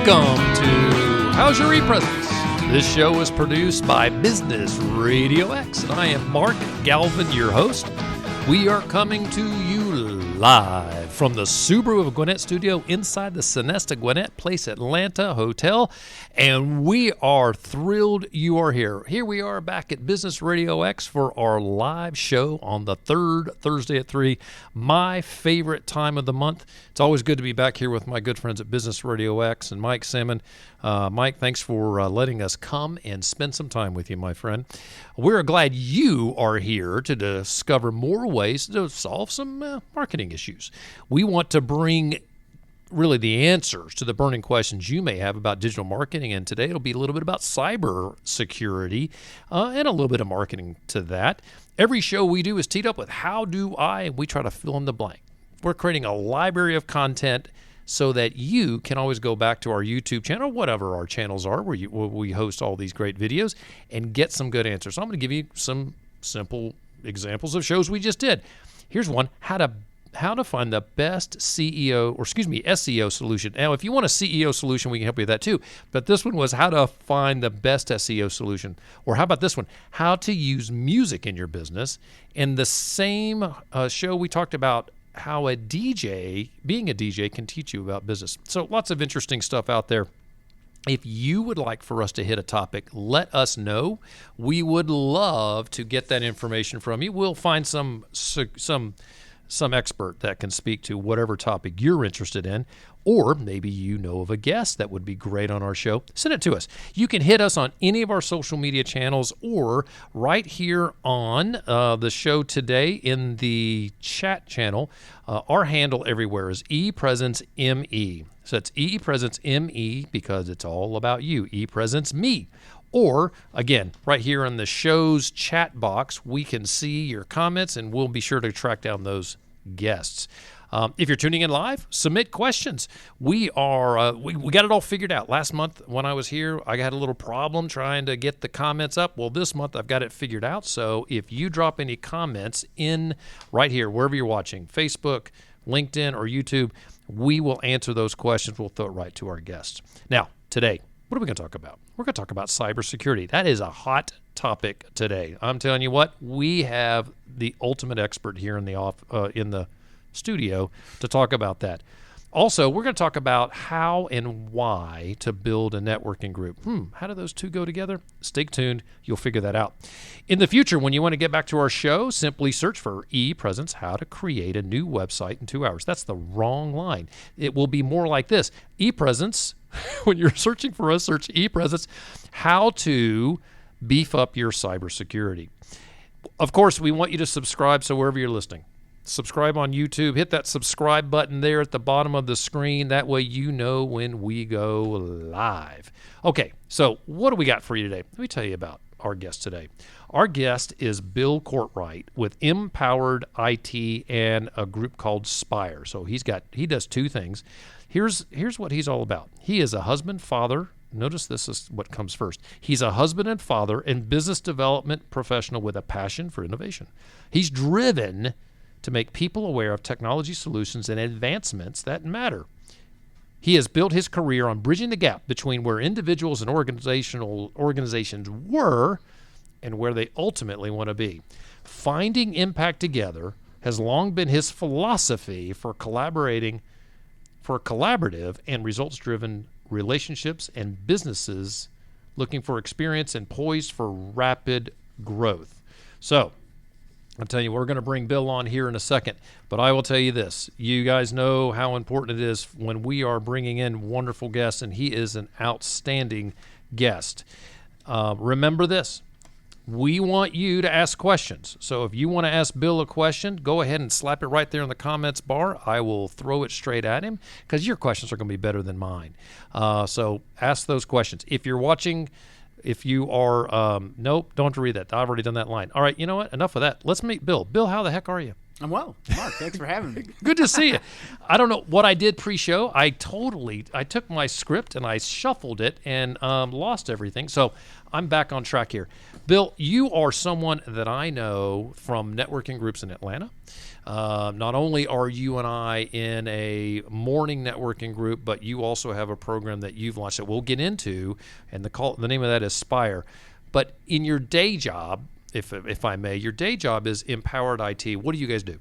Welcome to How's Your E-Presence? This show is produced by Business RadioX, and I am Mark Galvin, your host. We are coming to you live from the Subaru of Gwinnett studio inside the Sonesta Gwinnett Place Atlanta Hotel, and we are thrilled you are here. Here we are back at Business RadioX for our live show on the third Thursday at 3, my favorite time of the month. It's always good to be back here with my good friends at Business RadioX and Mike Salmon. Mike, thanks for letting us come and spend some time with you, my friend. We're glad you are here to discover more ways to solve some marketing issues. We want to bring really the answers to the burning questions you may have about digital marketing, and today it'll be a little bit about cyber security and a little bit of marketing to that. Every show we do is teed up with how do I, and we try to fill in the blank. We're creating a library of content so that you can always go back to our YouTube channel, whatever our channels are, where we host all these great videos, and get some good answers. So I'm going to give you some simple examples of shows we just did. Here's one: how to find the best SEO solution. Now, if you want a CEO solution, we can help you with that too. But this one was how to find the best SEO solution. Or how about this one? How to use music in your business. In the same show, we talked about how being a DJ can teach you about business. So lots of interesting stuff out there. If you would like for us to hit a topic, let us know. We would love to get that information from you. We'll find some expert that can speak to whatever topic you're interested in, or maybe you know of a guest that would be great on our show. Send it to us. You can hit us on any of our social media channels or right here on the show today in the chat channel. Our handle everywhere is ePresenceME. So it's ePresenceME because it's all about you. ePresenceMe. Or, again, right here in the show's chat box, we can see your comments, and we'll be sure to track down those guests. If you're tuning in live, submit questions. We got it all figured out. Last month when I was here, I had a little problem trying to get the comments up. Well, this month I've got it figured out. So if you drop any comments in right here, wherever you're watching, Facebook, LinkedIn, or YouTube, we will answer those questions. We'll throw it right to our guests. Now, today, what are we going to talk about? We're going to talk about cybersecurity. That is a hot topic today. I'm telling you what, we have the ultimate expert here in the studio to talk about that. Also, we're going to talk about how and why to build a networking group. How do those two go together? Stay tuned. You'll figure that out. In the future, when you want to get back to our show, simply search for ePresence, how to create a new website in 2 hours. That's the wrong line. It will be more like this. ePresence, when you're searching for us, search ePresence, how to beef up your cybersecurity. Of course, we want you to subscribe, so wherever you're listening, subscribe on YouTube. Hit that subscribe button there at the bottom of the screen. That way you know when we go live. Okay, so what do we got for you today? Let me tell you about our guest today. Our guest is Bill Courtright with mPowered IT and a group called Spire. So he does two things. Here's what he's all about. He is a husband, father. Notice this is what comes first. He's a husband and father and business development professional with a passion for innovation. He's driven to make people aware of technology solutions and advancements that matter. He has built his career on bridging the gap between where individuals and organizations were and where they ultimately want to be. Finding impact together has long been his philosophy for collaborative and results-driven relationships and businesses looking for experience and poised for rapid growth. So, I'm telling you, we're going to bring Bill on here in a second, but I will tell you this. You guys know how important it is when we are bringing in wonderful guests, and he is an outstanding guest. Remember this. We want you to ask questions. So if you want to ask Bill a question, go ahead and slap it right there in the comments bar. I will throw it straight at him because your questions are going to be better than mine. So ask those questions. If you're watching... If you are, nope, don't read that. I've already done that line. All right, you know what? Enough of that. Let's meet Bill. Bill, how the heck are you? I'm well. Mark, thanks for having me. Good to see you. I don't know what I did pre-show. I took my script and I shuffled it and lost everything. So I'm back on track here. Bill, you are someone that I know from networking groups in Atlanta. Not only are you and I in a morning networking group, but you also have a program that you've launched that we'll get into, and the name of that is Spire. But in your day job, if I may, your day job is mPowered IT. What do you guys do?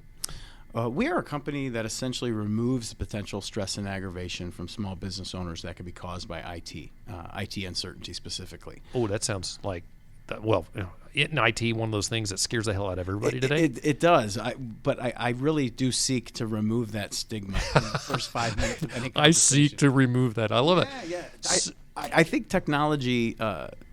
We are a company that essentially removes potential stress and aggravation from small business owners that can be caused by IT uncertainty specifically. Oh, that sounds like, in IT, one of those things that scares the hell out of everybody today. It does, but I really do seek to remove that stigma in the first 5 minutes of any conversation. I seek to remove that. I love it. Yeah. I think technology,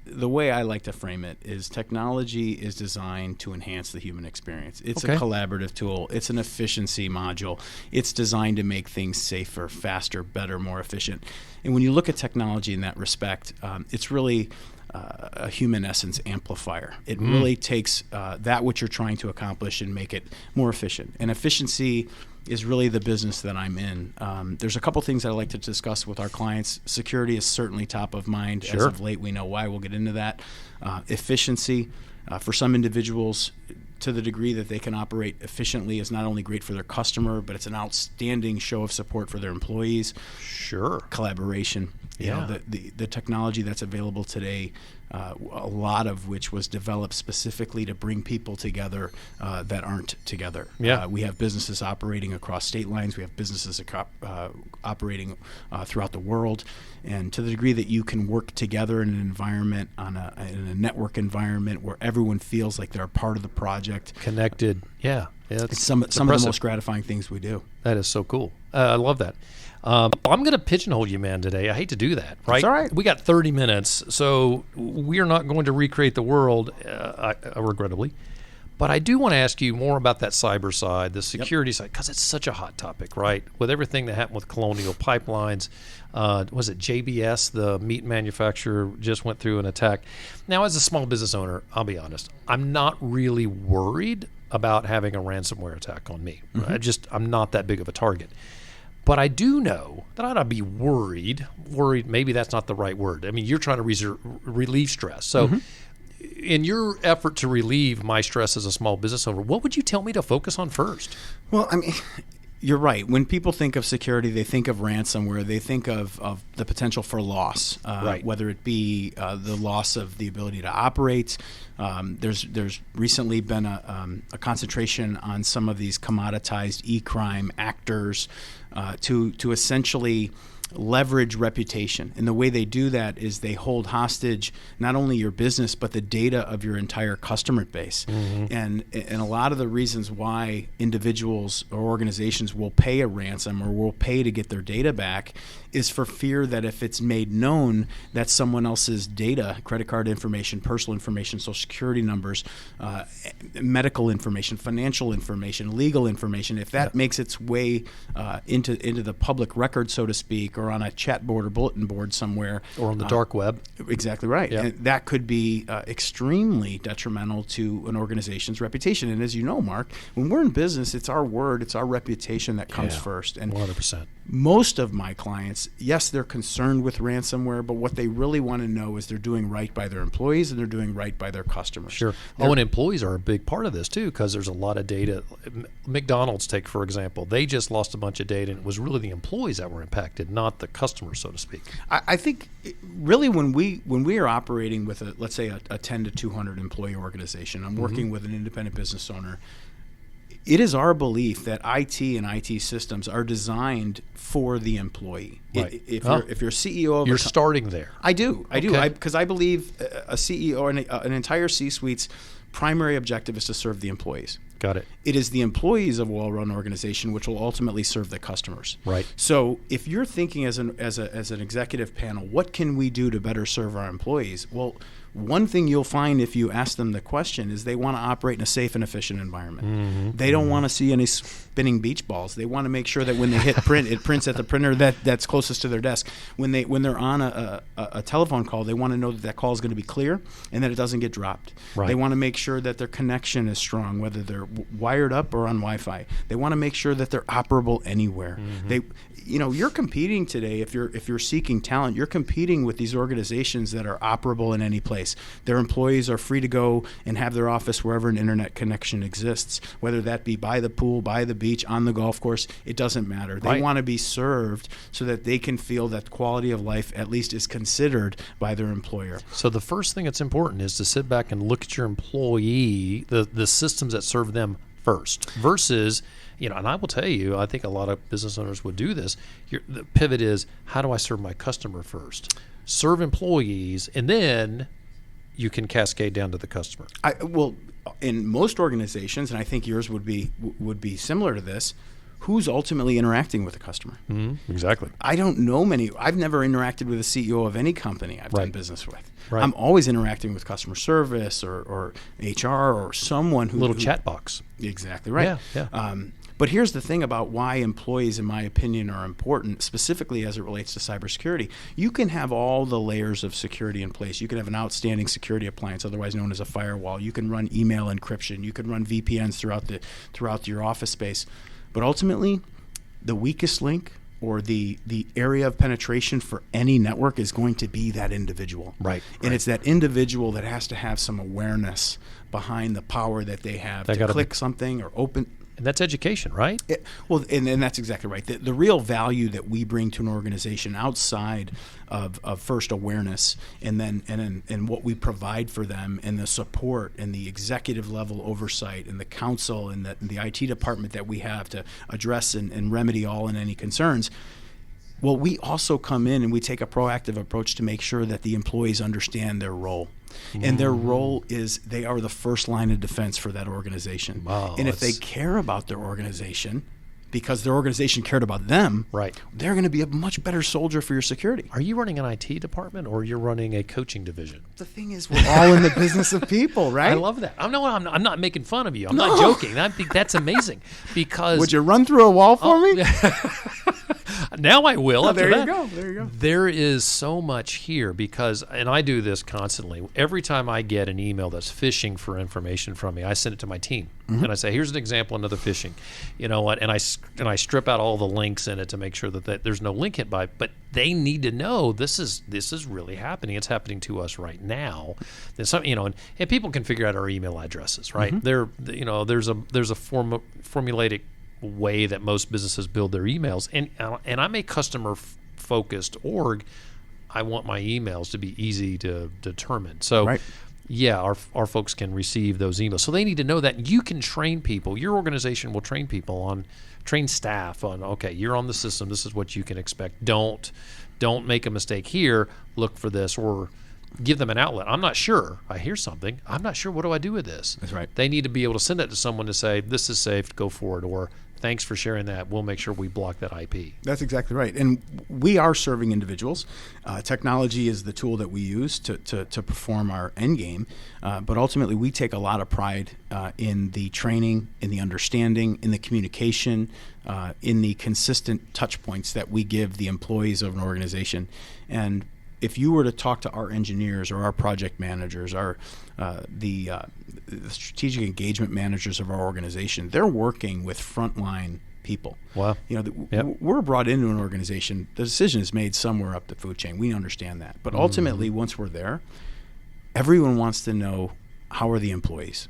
the way I like to frame it is technology is designed to enhance the human experience. It's a collaborative tool. It's an efficiency module. It's designed to make things safer, faster, better, more efficient. And when you look at technology in that respect, it's really a human essence amplifier. It really takes that which you're trying to accomplish and make it more efficient. And efficiency is really the business that I'm in. There's a couple things I like to discuss with our clients. Security is certainly top of mind. Sure. As of late, we know why. We'll get into that. Efficiency, for some individuals, to the degree that they can operate efficiently, is not only great for their customer, but it's an outstanding show of support for their employees. Sure. Collaboration. You know, the technology that's available today, a lot of which was developed specifically to bring people together that aren't together. Yeah. We have businesses operating across state lines. We have businesses operating throughout the world. And to the degree that you can work together in an environment, in a network environment where everyone feels like they're a part of the project. Connected. Yeah. It's some of the most gratifying things we do. That is so cool. I love that. I'm going to pigeonhole you, man, today. I hate to do that, right? It's all right. We got 30 minutes, so we are not going to recreate the world, regrettably. But I do want to ask you more about that cyber side, the security side, because it's such a hot topic, right? With everything that happened with Colonial Pipelines, was it JBS, the meat manufacturer, just went through an attack. Now, as a small business owner, I'll be honest, I'm not really worried about having a ransomware attack on me. Mm-hmm. I'm not that big of a target. But I do know that I ought to be worried, maybe that's not the right word. I mean, you're trying to relieve stress. So in your effort to relieve my stress as a small business owner, what would you tell me to focus on first? Well, I mean, you're right. When people think of security, they think of ransomware. They think of the potential for loss, right. Whether it be the loss of the ability to operate. There's recently been a concentration on some of these commoditized e-crime actors to essentially leverage reputation. And the way they do that is they hold hostage not only your business, but the data of your entire customer base. Mm-hmm. And a lot of the reasons why individuals or organizations will pay a ransom or will pay to get their data back is for fear that if it's made known that someone else's data, credit card information, personal information, social security numbers, medical information, financial information, legal information, if that makes its way into the public record, so to speak, or on a chat board or bulletin board somewhere. Or on the dark web. Exactly right. Yep. And that could be extremely detrimental to an organization's reputation. And as you know, Mark, when we're in business, it's our word, it's our reputation that comes first. And 100%. Most of my clients, yes, they're concerned with ransomware, but what they really want to know is they're doing right by their employees and they're doing right by their customers. Sure. And employees are a big part of this too, because there's a lot of data. McDonald's, take for example, they just lost a bunch of data, and it was really the employees that were impacted, not the customers, so to speak. I think really when we are operating with let's say a 10 to 200 employee organization, I'm working with an independent business owner. It is our belief that IT and IT systems are designed for the employee. Right. If you're CEO of you're starting there. I do, because I believe a CEO and an entire C-suite's primary objective is to serve the employees. Got it. It is the employees of a well-run organization which will ultimately serve the customers. Right. So if you're thinking as an executive panel, what can we do to better serve our employees? Well, one thing you'll find if you ask them the question is they want to operate in a safe and efficient environment. Mm-hmm. They don't want to see any spinning beach balls. They want to make sure that when they hit print, it prints at the printer that's closest to their desk. When they're on a telephone call, they want to know that call is going to be clear and that it doesn't get dropped. Right. They want to make sure that their connection is strong, whether they're wired up or on Wi-Fi. They want to make sure that they're operable anywhere. Mm-hmm. You're competing today. If you're seeking talent, you're competing with these organizations that are operable in any place. Their employees are free to go and have their office wherever an internet connection exists, whether that be by the pool, by the beach, on the golf course. It doesn't matter. They want to be served so that they can feel that quality of life at least is considered by their employer. So the first thing that's important is to sit back and look at your employee, the systems that serve them first, versus, and I will tell you, I think a lot of business owners would do this. The pivot is, how do I serve my customer first? Serve employees, and then you can cascade down to the customer. Well, in most organizations, and I think yours would be similar to this, who's ultimately interacting with the customer? Mm-hmm. Exactly. I don't know many. I've never interacted with a CEO of any company I've done business with. Right. I'm always interacting with customer service or HR or someone who... Little chat box. Exactly right. Yeah. But here's the thing about why employees, in my opinion, are important, specifically as it relates to cybersecurity. You can have all the layers of security in place. You can have an outstanding security appliance, otherwise known as a firewall. You can run email encryption. You can run VPNs throughout your office space. But ultimately, the weakest link or the area of penetration for any network is going to be that individual. Right. And it's that individual that has to have some awareness behind the power that they have to click something or open. And that's education, right? And that's exactly right. The real value that we bring to an organization outside of first awareness and what we provide for them and the support and the executive level oversight and the counsel and the IT department that we have to address and remedy all and any concerns. Well, we also come in and we take a proactive approach to make sure that the employees understand their role. And their role is they are the first line of defense for that organization. Wow, and if they care about their organization, because their organization cared about them, they're going to be a much better soldier for your security. Are you running an IT department or you're running a coaching division? The thing is, we're all in the business of people, right? I love that. I'm not making fun of you. I'm not joking. I think that's amazing. Because would you run through a wall for me? Now I will. There you go. There is so much here and I do this constantly. Every time I get an email that's phishing for information from me, I send it to my team. Mm-hmm. And I say, here's an example, another phishing. You know what? And I strip out all the links in it to make sure that there's no link hit by. But they need to know this is really happening. It's happening to us right now. There's some, and people can figure out our email addresses, right? Mm-hmm. There's a formulaic way that most businesses build their emails, and I'm a customer focused org. I want my emails to be easy to determine. So our folks can receive those emails. So they need to know that you can train people. Your organization will train staff on, okay, you're on the system, this is what you can expect. Don't make a mistake here, look for this, or give them an outlet. I'm not sure. I hear something. I'm not sure. What do I do with this? That's right. They need to be able to send that to someone to say, this is safe, go for it, or thanks for sharing that. We'll make sure we block that IP. That's exactly right. And we are serving individuals. Technology is the tool that we use to perform our end game. But ultimately, we take a lot of pride in the training, in the understanding, in the communication, in the consistent touch points that we give the employees of an organization. And if you were to talk to our engineers or our project managers, the strategic engagement managers of our organization, they're working with frontline people. Wow. We're brought into an organization. The decision is made somewhere up the food chain. We understand that. But ultimately, once we're there, everyone wants to know, how are the employees?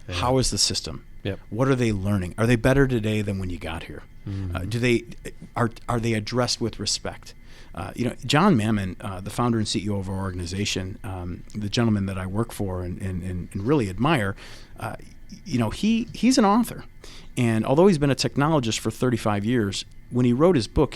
Yeah. How is the system? Yep. What are they learning? Are they better today than when you got here? Mm-hmm. Are they addressed with respect? John Mammon, the founder and CEO of our organization, the gentleman that I work for and really admire, he's an author. And although he's been a technologist for 35 years, when he wrote his book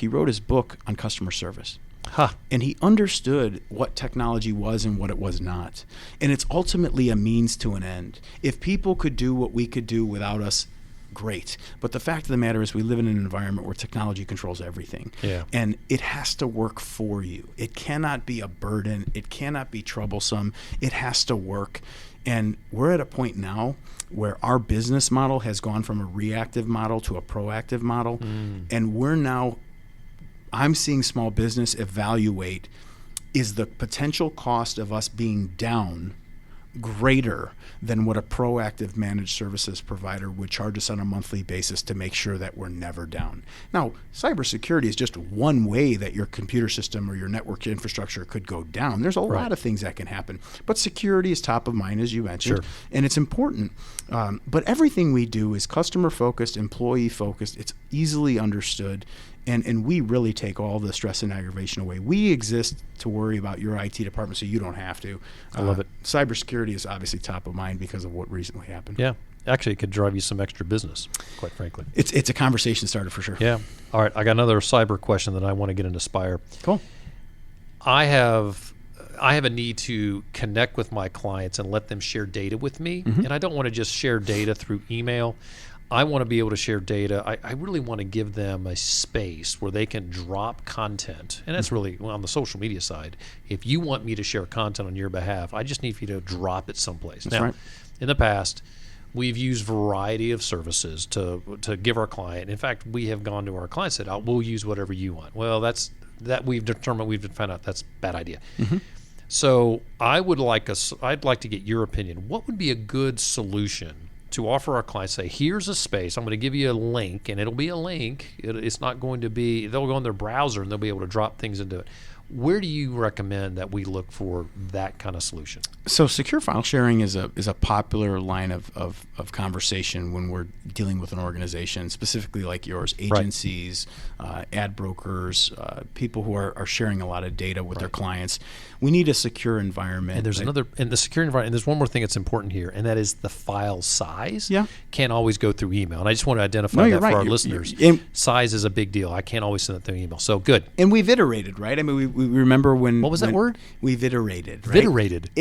on customer service. Huh. And he understood what technology was and what it was not. And it's ultimately a means to an end. If people could do what we could do without us, great. But the fact of the matter is we live in an environment where technology controls everything. Yeah. And it has to work for you. It cannot be a burden. It cannot be troublesome. It has to work. And we're at a point now where our business model has gone from a reactive model to a proactive model. And I'm seeing small business evaluate, is the potential cost of us being down greater than what a proactive managed services provider would charge us on a monthly basis to make sure that we're never down. Now, cybersecurity is just one way that your computer system or your network infrastructure could go down. There's a lot of things that can happen, but security is top of mind, as you mentioned, and it's important. But everything we do is customer focused, employee focused. It's easily understood. And we really take all the stress and aggravation away. We exist to worry about your IT department so you don't have to. I love it. Cybersecurity is obviously top of mind because of what recently happened. Yeah. Actually, it could drive you some extra business, quite frankly. It's a conversation starter for sure. Yeah. All right. I got another cyber question that I want to get into Spire. Cool. I have a need to connect with my clients and let them share data with me. And I don't want to just share data through email. I want to be able to share data. I really want to give them a space where they can drop content. And that's really, on the social media side, if you want me to share content on your behalf, I just need for you to drop it someplace. That's now, right. In the past, we've used a variety of services to give our client. In fact, we have gone to our client and said, we'll use whatever you want. Well, that we've found out that's a bad idea. So I'd like to get your opinion. What would be a good solution to offer our clients, say, here's a space, I'm going to give you a link, and it'll be a link. It's not going to be, they'll go in their browser and they'll be able to drop things into it. Where do you recommend that we look for that kind of solution? So secure file sharing is a popular line of conversation when we're dealing with an organization, specifically like yours, agencies, ad brokers, people who are sharing a lot of data with their clients. We need a secure environment. And there's in the secure environment, and there's one more thing that's important here, and that is the file size. Yeah. Can't always go through email. And I just want to identify that for our listeners. Size is a big deal. I can't always send it through email. So good. And we've iterated, right? I mean, we remember when... What was that word? We've iterated, right? Iterated.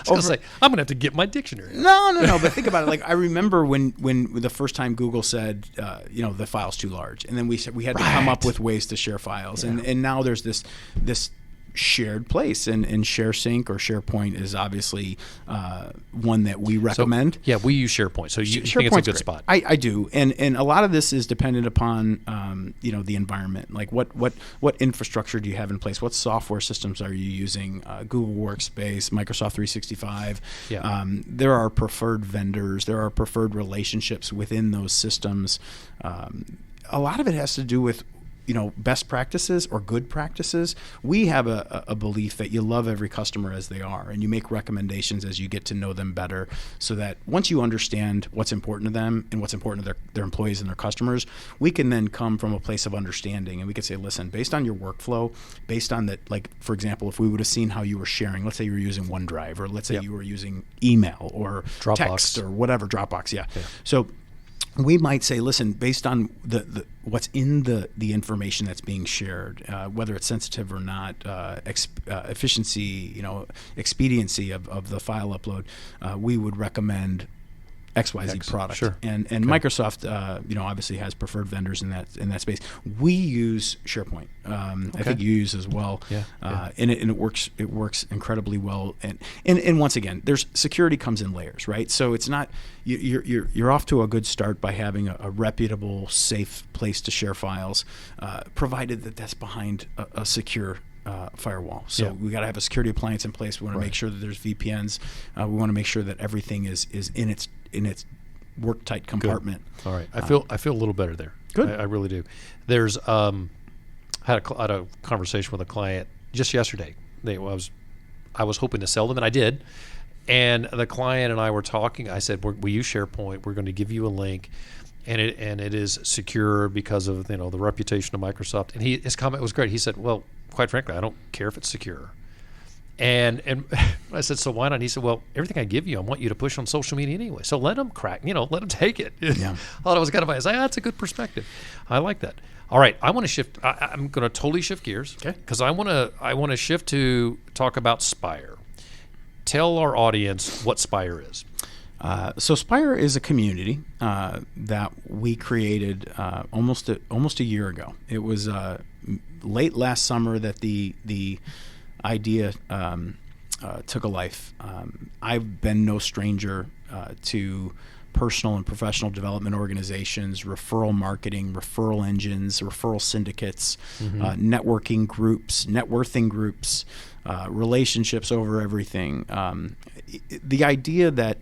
I was going to say, I'm going to have to get my dictionary. No. But think about it. Like, I remember when the first time Google said, the file's too large. And then we had to come up with ways to share files. Yeah. And now there's this shared place. And ShareSync or SharePoint is obviously one that we recommend. So, we use SharePoint. So you think it's a good spot. I do. And a lot of this is dependent upon, the environment. Like what infrastructure do you have in place? What software systems are you using? Google Workspace, Microsoft 365. Yeah. There are preferred vendors. There are preferred relationships within those systems. A lot of it has to do with best practices or good practices. We have a belief that you love every customer as they are, and you make recommendations as you get to know them better, so that once you understand what's important to them and what's important to their employees and their customers, we can then come from a place of understanding, and we can say, listen, based on your workflow, based on that, like, for example, if we would have seen how you were sharing, let's say you were using OneDrive, or let's say you were using email or Dropbox. Text or whatever, Dropbox, yeah. So we might say, listen, based on the what's in the information that's being shared, whether it's sensitive or not, efficiency, expediency of the file upload, we would recommend XYZ product. Sure. And Microsoft, obviously has preferred vendors in that space. We use SharePoint. I think you use as well. Yeah. And it works incredibly well. And once again, there's security comes in layers, right? So it's not you're off to a good start by having a reputable, safe place to share files, provided that that's behind a secure firewall. So we got to have a security appliance in place. We want to make sure that there's VPNs. We want to make sure that everything is in its work tight compartment. Good. All right, I feel a little better there. Good, I really do. There's had a conversation with a client just yesterday. I was hoping to sell them, and I did. And the client and I were talking. I said, we use SharePoint. We're going to give you a link. And it is secure because of the reputation of Microsoft. And his comment was great. He said, well, quite frankly, I don't care if it's secure. And I said, so why not? And he said, well, everything I give you, I want you to push on social media anyway. So let them let them take it. Yeah. I thought it was kind of nice. That's a good perspective. I like that. All right, I want to shift. I'm going to totally shift gears. Okay. Because I want to shift to talk about Spire. Tell our audience what Spire is. So Spire is a community that we created almost a year ago. It was late last summer that the idea took a life. I've been no stranger to personal and professional development organizations, referral marketing, referral engines, referral syndicates, networking groups, net worthing groups, relationships over everything. The idea that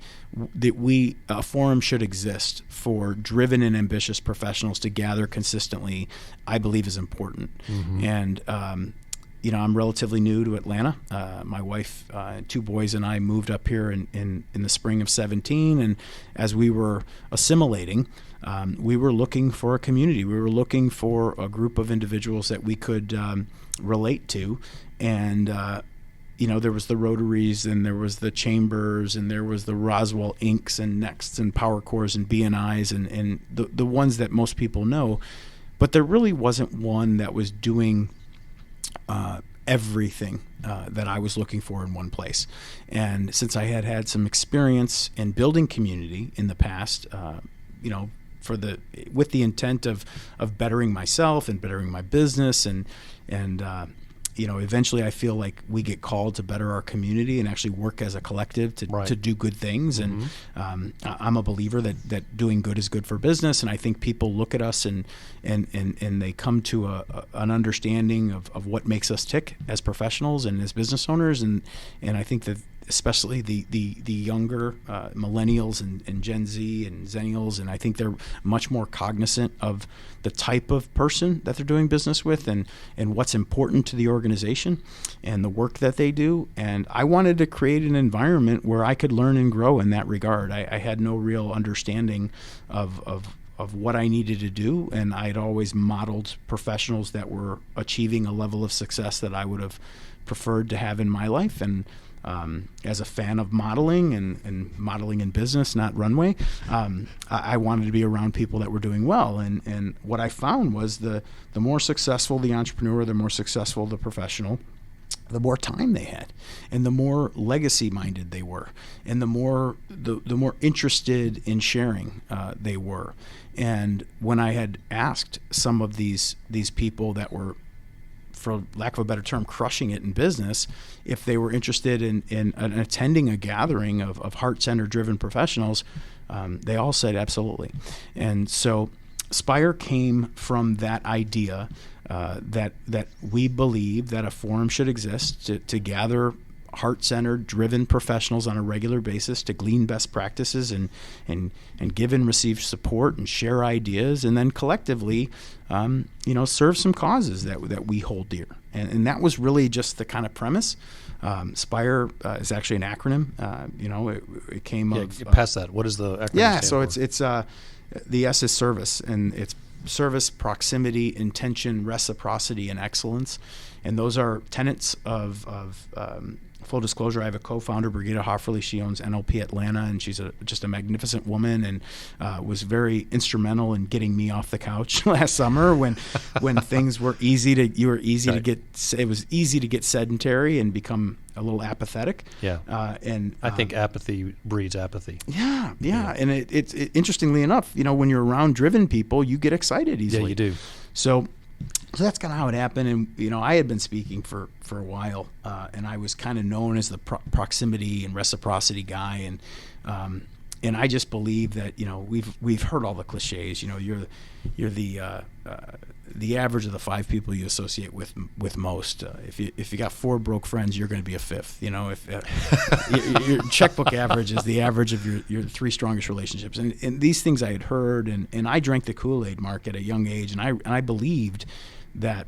a forum should exist for driven and ambitious professionals to gather consistently, I believe is important. And I'm relatively new to Atlanta. My wife, 2 boys, and I moved up here in the spring of 2017. And as we were assimilating, we were looking for a community. We were looking for a group of individuals that we could relate to. And, there was the Rotaries, and there was the Chambers, and there was the Roswell Incs. And Nexts and Power Cores and BNIs and the ones that most people know. But there really wasn't one that was doing everything that I was looking for in one place. And since I had some experience in building community in the past, with the intent of bettering myself and bettering my business and eventually I feel like we get called to better our community and actually work as a collective to do good things. And I'm a believer that doing good is good for business. And I think people look at us and they come to an understanding of what makes us tick as professionals and as business owners. And I think that especially the younger millennials and Gen Z and Zennials, and I think they're much more cognizant of the type of person that they're doing business with and what's important to the organization and the work that they do. And I wanted to create an environment where I could learn and grow in that regard. I had no real understanding of what I needed to do, and I had always modeled professionals that were achieving a level of success that I would have preferred to have in my life. And as a fan of modeling and modeling in business, not runway, I wanted to be around people that were doing well. And what I found was the more successful the entrepreneur, the more successful the professional, the more time they had, and the more legacy-minded they were, and the more interested in sharing they were. And when I had asked some of these people that were, for lack of a better term, crushing it in business, if they were interested in attending a gathering of heart-centered driven professionals, they all said absolutely. And so Spire came from that idea that we believe that a forum should exist to gather heart-centered, driven professionals on a regular basis to glean best practices and give and receive support and share ideas, and then collectively, serve some causes that we hold dear. And that was really just the kind of premise. Spire is actually an acronym. It came of past that. What is the acronym? Yeah, so it's the S is service, and it's service, proximity, intention, reciprocity, and excellence. And those are tenets of full disclosure, I have a co-founder, Brigitte Hofferle. She owns NLP Atlanta, and she's just a magnificent woman, and was very instrumental in getting me off the couch last summer when things were easy to get. It was easy to get sedentary and become a little apathetic. Yeah, and I think apathy breeds apathy. Yeah. And it's interestingly enough, when you're around driven people, you get excited easily. Yeah, you do. So that's kind of how it happened. And, I had been speaking for a while, and I was kind of known as the proximity and reciprocity guy. And I just believe that, we've heard all the cliches. You're the average of the 5 people you associate with most. If you got 4 broke friends, you're going to be a 5th. If your checkbook average is the average of your 3 strongest relationships. And these things I had heard, and I drank the Kool-Aid, Mark, at a young age, and I believed that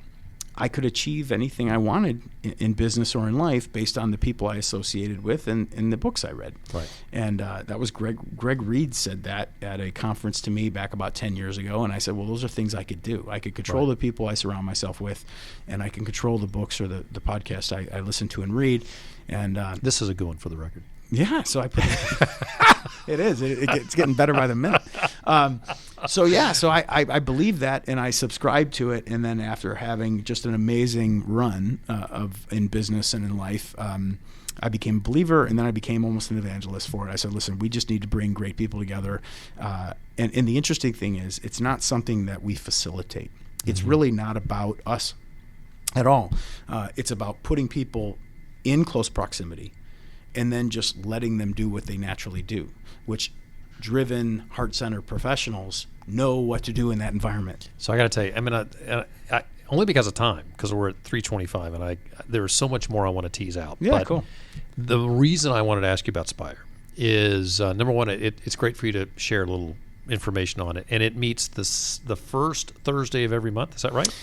I could achieve anything I wanted in business or in life based on the people I associated with and the books I read. Right. And that was Greg Reed said that at a conference to me back about 10 years ago. And I said, well, those are things I could do. I could control the people I surround myself with, and I can control the books or the podcasts I listen to and read. And this is a good one for the record. Yeah, so I put it is. It's getting better by the minute. So I believe that, and I subscribe to it. And then after having just an amazing run in business and in life, I became a believer, and then I became almost an evangelist for it. I said, listen, we just need to bring great people together. And the interesting thing is, it's not something that we facilitate. It's really not about us at all. It's about putting people in close proximity and then just letting them do what they naturally do, which driven, heart-centered professionals know what to do in that environment. So I got to tell you, I mean, I only because of time, because we're at 3:25, and there's so much more I want to tease out. Yeah, but cool. The reason I wanted to ask you about Spire is, number one, it's great for you to share a little information on it, and it meets the first Thursday of every month. Is that right?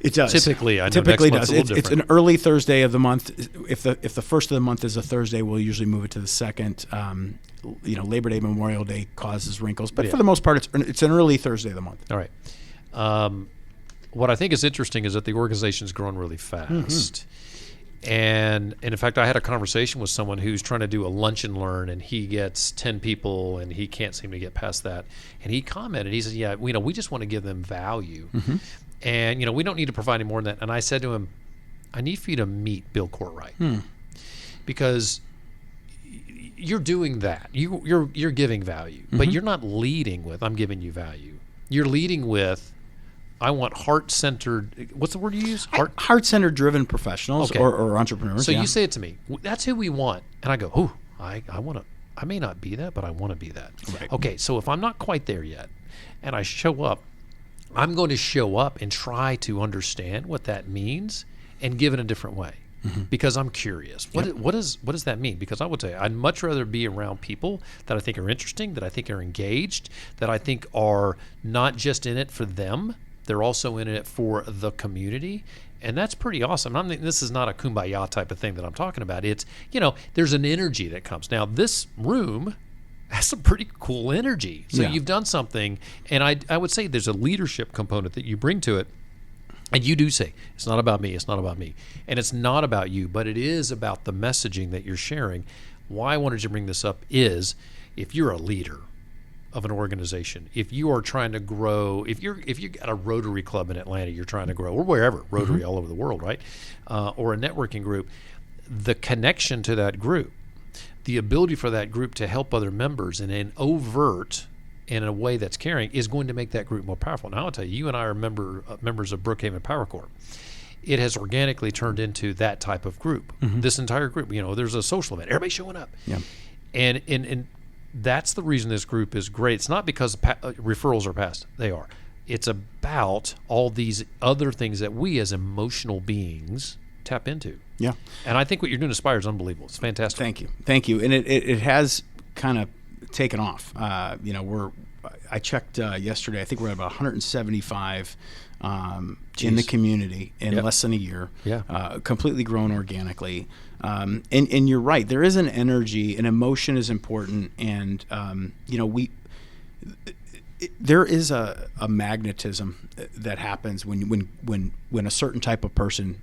It does. Typically, I know Typically next month's does. a little It's an early Thursday of the month. If the first of the month is a Thursday, we'll usually move it to the second. Labor Day, Memorial Day causes wrinkles, but for the most part, it's an early Thursday of the month. All right. What I think is interesting is that the organization's grown really fast. And in fact, I had a conversation with someone who's trying to do a lunch and learn, and he gets 10 people, and he can't seem to get past that. And he commented, he said, yeah, we just want to give them value. And, we don't need to provide any more than that. And I said to him, I need for you to meet Bill Courtright. Because you're doing that. You're giving value. But you're not leading with, I'm giving you value. You're leading with, I want heart-centered. What's the word you use? Heart-centered driven professionals or entrepreneurs. So you say it to me. That's who we want, and I go, oh, I want to. I may not be that, but I want to be that. Right. Okay, so if I'm not quite there yet, and I show up, I'm going to show up and try to understand what that means and give it a different way, because I'm curious. What does that mean? Because I would say I'd much rather be around people that I think are interesting, that I think are engaged, that I think are not just in it for them. They're also in it for the community, and that's pretty awesome. This is not a kumbaya type of thing that I'm talking about. It's, there's an energy that comes. Now, this room has some pretty cool energy. So you've done something, and I would say there's a leadership component that you bring to it, and you do say, it's not about me, it's not about me. And it's not about you, but it is about the messaging that you're sharing. Why I wanted to bring this up is, if you're a leader of an organization, if you are trying to grow, if you got a Rotary Club in Atlanta, you're trying to grow, or wherever, Rotary all over the world, right? Or a networking group, the connection to that group, the ability for that group to help other members in an overt and in a way that's caring is going to make that group more powerful. Now, I'll tell you, you and I are members of Brookhaven Power Corp. It has organically turned into that type of group. This entire group, there's a social event, everybody's showing up. Yeah. And that's the reason this group is great. It's not because referrals are passed. They are. It's about all these other things that we as emotional beings tap into. Yeah. And I think what you're doing at Spire is unbelievable. It's fantastic. Thank you. And it has kind of taken off. I checked yesterday. I think we're at about 175 in the community in less than a year. Yeah. Completely grown organically. And you're right. There is an energy, and emotion is important. And there is a magnetism that happens when a certain type of person,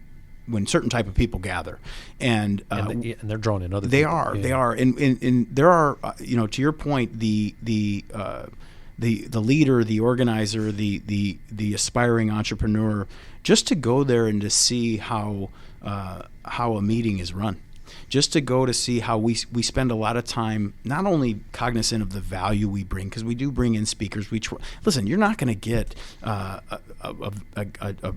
when certain type of people gather, and they're drawn in other. They people. are. They are. And there are. To your point, the leader, the organizer, the aspiring entrepreneur, just to go there and to see how a meeting is run, just to go to see how we spend a lot of time not only cognizant of the value we bring, because we do bring in speakers. Listen, you're not going to get a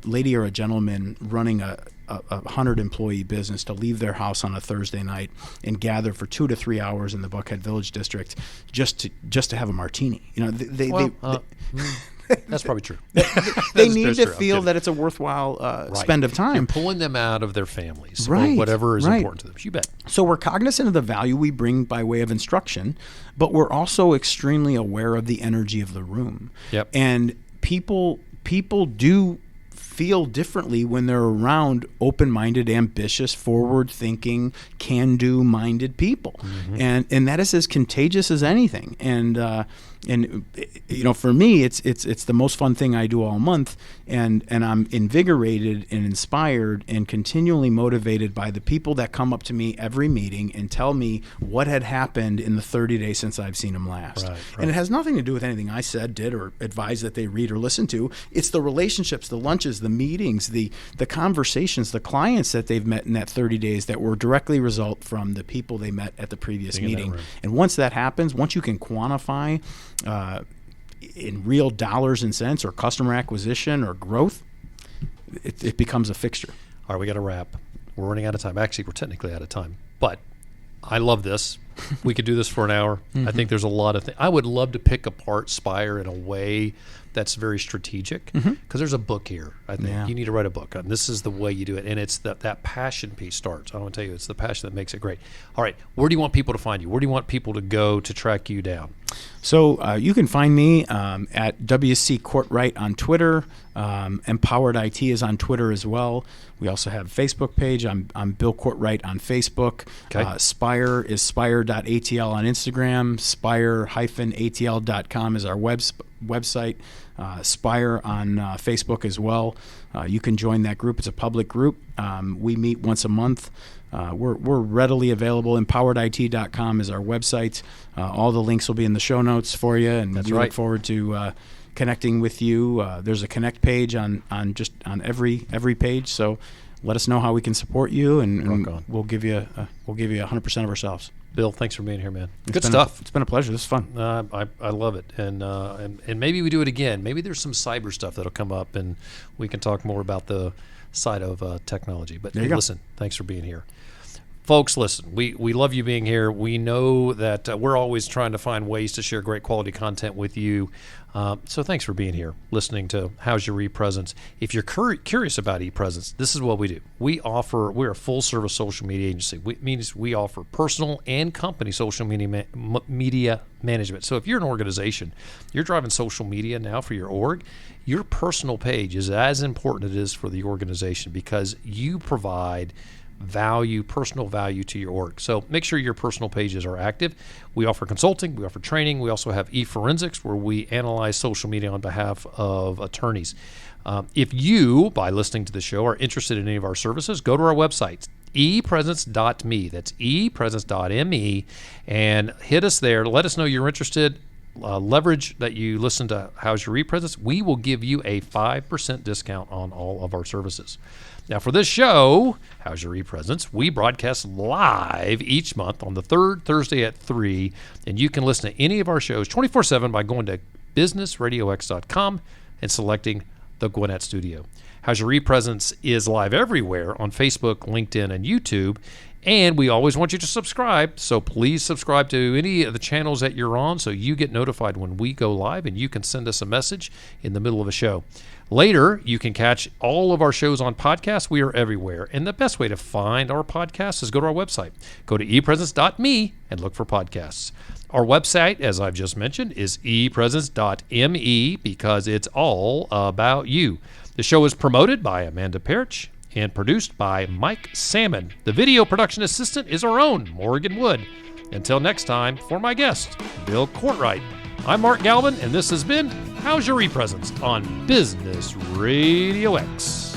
lady or a gentleman running a 100-employee business to leave their house on a Thursday night and gather for 2 to 3 hours in the Buckhead Village District just to have a martini. That's probably true. They need to feel that it's a worthwhile spend of time. You're pulling them out of their families, right? Or whatever is important to them. You bet. So we're cognizant of the value we bring by way of instruction, but we're also extremely aware of the energy of the room. Yep. And people do feel differently when they're around open-minded, ambitious, forward-thinking, can-do-minded people, and that is as contagious as anything. And And for me, it's the most fun thing I do all month, and I'm invigorated and inspired and continually motivated by the people that come up to me every meeting and tell me what had happened in the 30 days since I've seen them last. Right. And it has nothing to do with anything I said, did, or advised that they read or listen to. It's the relationships, the lunches, the meetings, the conversations, the clients that they've met in that 30 days that were directly result from the people they met at the previous meeting. And once that happens, once you can quantify in real dollars and cents or customer acquisition or growth, it becomes a fixture. All right, we got to wrap. We're running out of time. Actually, we're technically out of time, but I love this. We could do this for an hour. I think there's a lot of things. I would love to pick apart Spire in a way that's very strategic, because there's a book here. I think you need to write a book, and this is the way you do it. And it's that passion piece starts. I want to tell you, it's the passion that makes it great. All right, where do you want people to find you? Where do you want people to go to track you down? So you can find me at WC Courtright on Twitter. mPowered IT is on Twitter as well. We also have a Facebook page. I'm Bill Courtright on Facebook. Okay. Spire is spire.atl on Instagram. Spire-atl.com is our website. Spire on Facebook as well. You can join that group. It's a public group. We meet once a month. We're readily available. empoweredit.com is our website. All the links will be in the show notes for you, and we look forward to connecting with you. There's a connect page on every page. So let us know how we can support you, and we'll give you 100% of ourselves. Bill, thanks for being here, man. Good stuff. It's been a pleasure. This is fun. I love it, and maybe we do it again. Maybe there's some cyber stuff that'll come up, and we can talk more about the side of technology. But listen, thanks for being here. Folks, listen, we love you being here. We know that we're always trying to find ways to share great quality content with you. So thanks for being here, listening to How's Your ePresence. If you're curious about ePresence, this is what we do. We're a full-service social media agency. It means we offer personal and company social media management. So if you're an organization, you're driving social media now for your org, your personal page is as important as it is for the organization, because you provide personal value to your org. So make sure your personal pages are active. We offer consulting, we offer training, we also have eForensics, where we analyze social media on behalf of attorneys. If you, by listening to the show, are interested in any of our services, go to our website, epresence.me. That's epresence.me, and hit us there. Let us know you're interested. Leverage that you listen to How's Your ePresence. We will give you a 5% discount on all of our services. Now, for this show, How's Your ePresence, we broadcast live each month on the third Thursday at 3, and you can listen to any of our shows 24/7 by going to businessradiox.com and selecting the Gwinnett Studio. How's Your ePresence is live everywhere on Facebook, LinkedIn, and YouTube, and we always want you to subscribe, so please subscribe to any of the channels that you're on so you get notified when we go live, and you can send us a message in the middle of a show. Later, you can catch all of our shows on podcasts. We are everywhere. And the best way to find our podcasts is go to our website. Go to epresence.me and look for podcasts. Our website, as I've just mentioned, is epresence.me, because it's all about you. The show is promoted by Amanda Parrish and produced by Mike Salmon. The video production assistant is our own Morgan Wood. Until next time, for my guest, Bill Courtright, I'm Mark Galvin, and this has been How's Your ePresence on Business Radio X.